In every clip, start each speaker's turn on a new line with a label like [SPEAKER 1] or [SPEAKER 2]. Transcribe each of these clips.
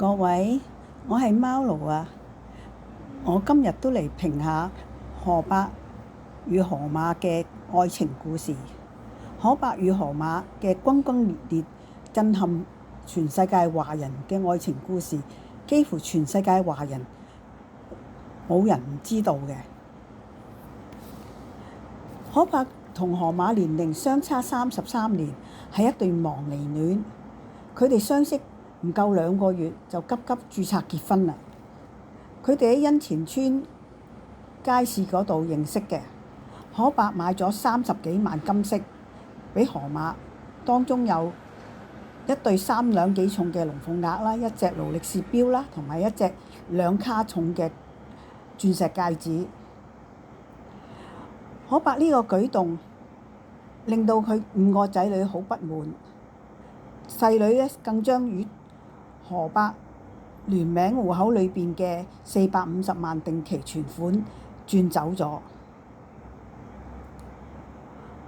[SPEAKER 1] 各位，我係貓奴啊！我今日都嚟評下河伯與河馬嘅愛情故事。河伯與河馬嘅轟轟烈烈、震撼全世界華人嘅愛情故事，幾乎全世界華人冇人唔知道嘅。河伯同河馬年齡相差33年，係一對忘年戀。佢哋相識唔夠2個月就急急註冊結婚啦。佢哋喺恩田村街市嗰度認識嘅。河伯買咗30幾萬金飾俾河馬，當中有一對3兩幾重嘅龍鳳鈪啦，一隻勞力士錶啦，同埋一隻2卡重嘅鑽石戒指。河伯呢個舉動令到佢5個仔女好不滿，細女咧更將與河伯聯名戶口裏邊嘅450萬定期存款轉走咗。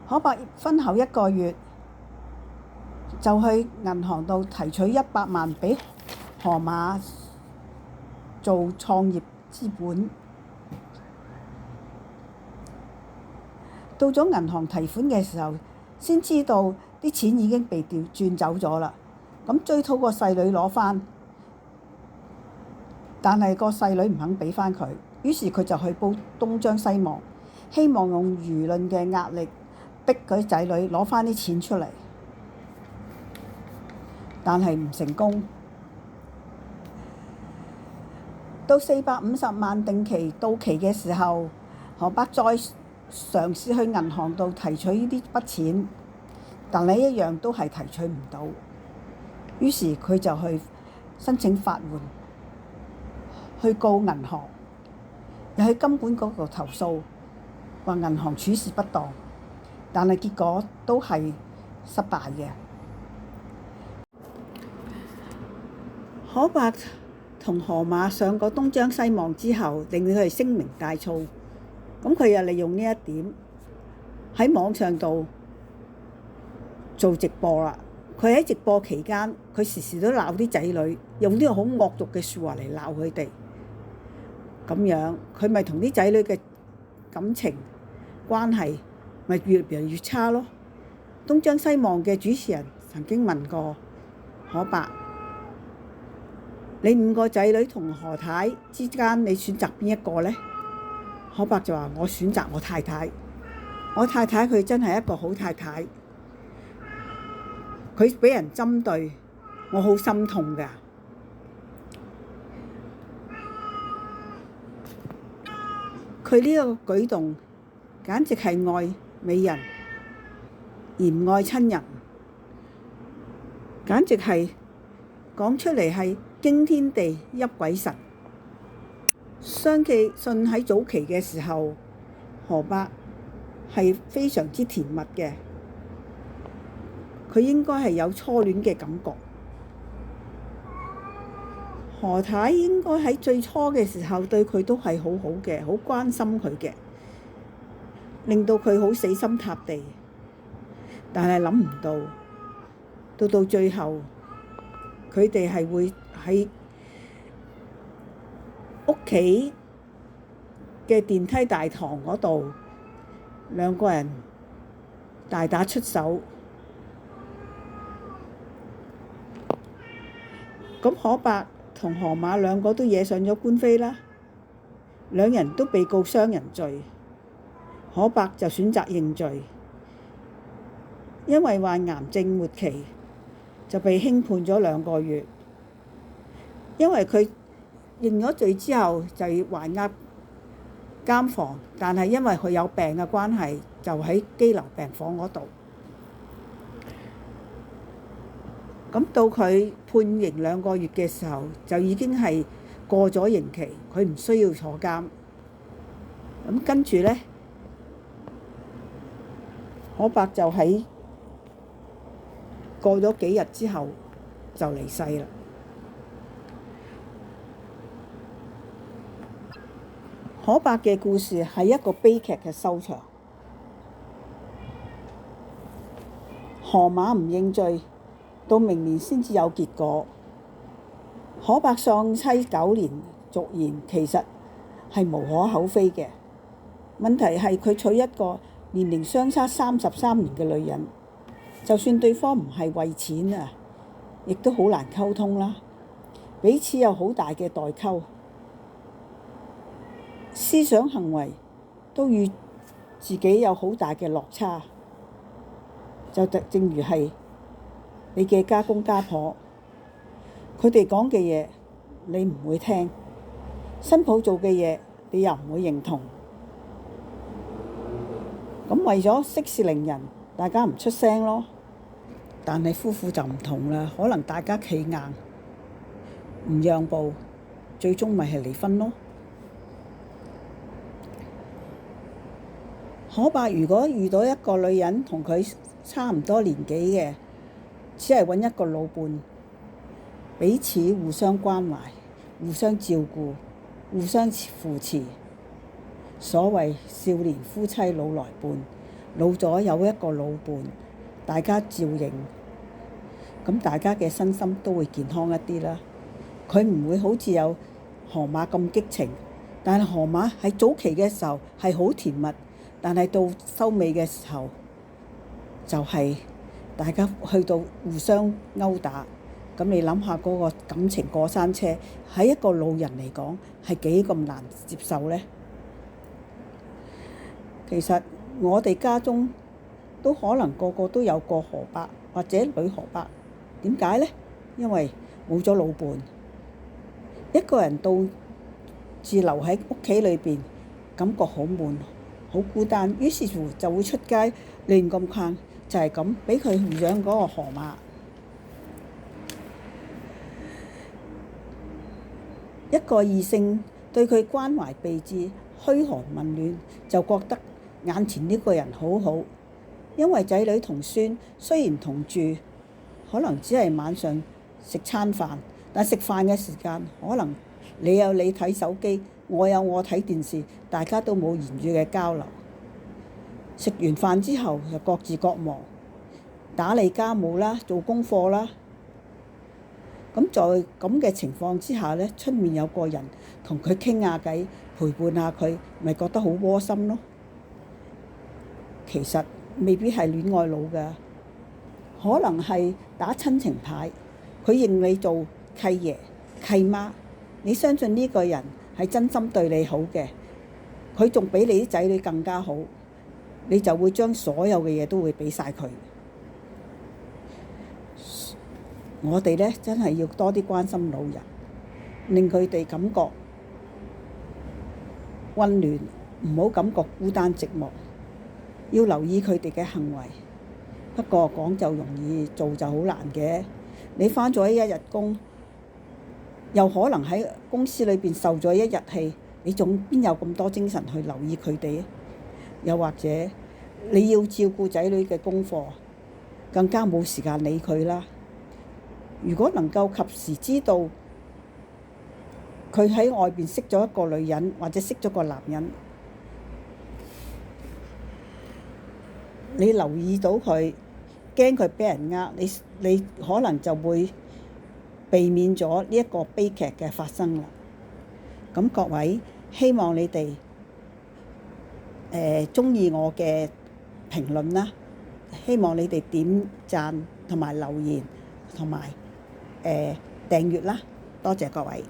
[SPEAKER 1] 河伯婚後1個月就去銀行度提取100萬俾河馬做創業資本。到咗銀行提款嘅時候，先知道啲錢已經被轉走咗啦。咁追討個細女攞返，但係個細女唔肯俾返佢，於是佢就去報東張西望，希望用輿論嘅壓力逼佢啲仔女攞返啲錢出嚟，但係唔成功。到450萬定期到期嘅時候，河伯再嘗試去銀行度提取呢啲筆錢，但係一樣都係提取唔到。於是佢就去申請法援，去告銀行，又去金管局度投訴，話銀行處事不當，但係結果都係失敗嘅。河伯同河馬上過東張西望之後，令到佢哋聲名大噪。咁佢又利用呢一點喺網上度做直播啦。佢喺直播期間，佢時時都鬧啲仔女，用呢個好惡毒嘅説話嚟鬧佢哋。咁樣佢咪同啲仔女嘅感情關係咪越嚟越差咯。東張西望嘅主持人曾經問過河伯：你5個仔女同何太之間，你選擇邊一個呢？河伯就話：我選擇我太太。我太太佢真係一個好太太，佢俾人針對，我好心痛㗎。佢呢個舉動簡直係愛美人而唔愛親人，簡直係講出嚟係驚天地泣鬼神。相信喺早期嘅時候，河伯係非常之甜蜜嘅，佢應該係有初戀嘅感覺。何太應該喺最初嘅時候對佢都係好好嘅，好關心佢嘅，令到佢好死心塌地。但係諗唔到，到最後佢哋係會喺屋企嘅電梯大堂嗰度，2個人大打出手。咁河伯同河馬2個都惹上咗官非啦，2人都被告傷人罪。河伯就選擇認罪，因為患癌症末期就被輕判咗2個月。因為佢認咗罪之後就要還押監房，但係因為佢有病嘅關係，就喺羈留病房嗰度。咁到佢判刑2個月嘅時候，就已經係過咗刑期，佢唔需要坐監。咁跟住呢，河伯就喺過咗幾日之後就離世啦。河伯嘅故事係一個悲劇嘅收場。河馬唔認罪，到明年先至有結果。可伯喪妻9年俗言其實係無可厚非嘅，問題係佢娶一個年齡相差33年嘅女人，就算對方唔係為錢啊，亦都好難溝通啦，彼此有好大嘅代溝，思想行為都與自己有好大嘅落差，就正如係你嘅家公家婆，佢哋講嘅嘢你唔會聽，新抱做嘅嘢你又唔會認同，咁為咗息事寧人，大家唔出聲咯。但係夫婦就唔同啦，可能大家企硬唔讓步，最終咪係離婚咯。可伯如果遇到一個女人同佢差唔多年紀嘅，只係揾一個老伴，彼此互相關懷、互相照顧、互相扶持。所謂少年夫妻老來伴，老咗有一個老伴，大家照應，咁大家嘅身心都會健康一啲啦。佢唔會好似有河馬咁激情，但係河馬喺早期嘅時候係好甜蜜，但係到收尾嘅時候就係大家去到互相毆打。咁你諗下嗰個感情過山車，喺一個老人嚟講係幾咁難接受呢？其實我哋家中都可能個個都有個河伯或者女河伯，點解呢？因為冇咗老伴，一個人到自留喺屋企裏邊，感覺好悶、好孤單，於是乎就會出街亂咁逛，就係咁俾佢遇上嗰個河馬。一個異性對佢關懷備至、噓寒問暖，就覺得眼前呢個人好好。因為仔女同孫雖然同住，可能只係晚上食餐飯，但食飯嘅時間可能你有你睇手機，我有我睇電視，大家都冇言語嘅交流。食完飯之後就各自各忙，打理家務啦，做功課啦。咁在咁嘅情況之下呢，出面有個人同佢傾下偈，陪伴下佢，咪覺得好窩心咯。其實未必係戀愛腦㗎，可能係打親情牌。佢認你做契爺契媽，你相信呢個人係真心對你好嘅，佢仲比你啲仔女更加好，你就會將所有嘅嘢都會俾晒佢。我哋呢真係要多啲關心老人，令佢哋感覺溫暖，唔好感覺孤單寂寞。要留意佢哋嘅行為，不過講就容易，做就好難嘅。你返咗一日工，又可能喺公司裏邊受咗一日氣，你仲邊有咁多精神去留意佢哋？又或者你要照顧仔女嘅功課，更加冇時間理佢啦。如果能夠及時知道佢喺外邊識咗一個女人，或者識咗個男人，你留意到佢，驚佢俾人呃，你可能就會避免咗呢一個悲劇嘅發生啦。咁各位，希望你哋鍾意我嘅評論啦，希望你哋點讚同埋留言同埋訂閱啦，多謝各位。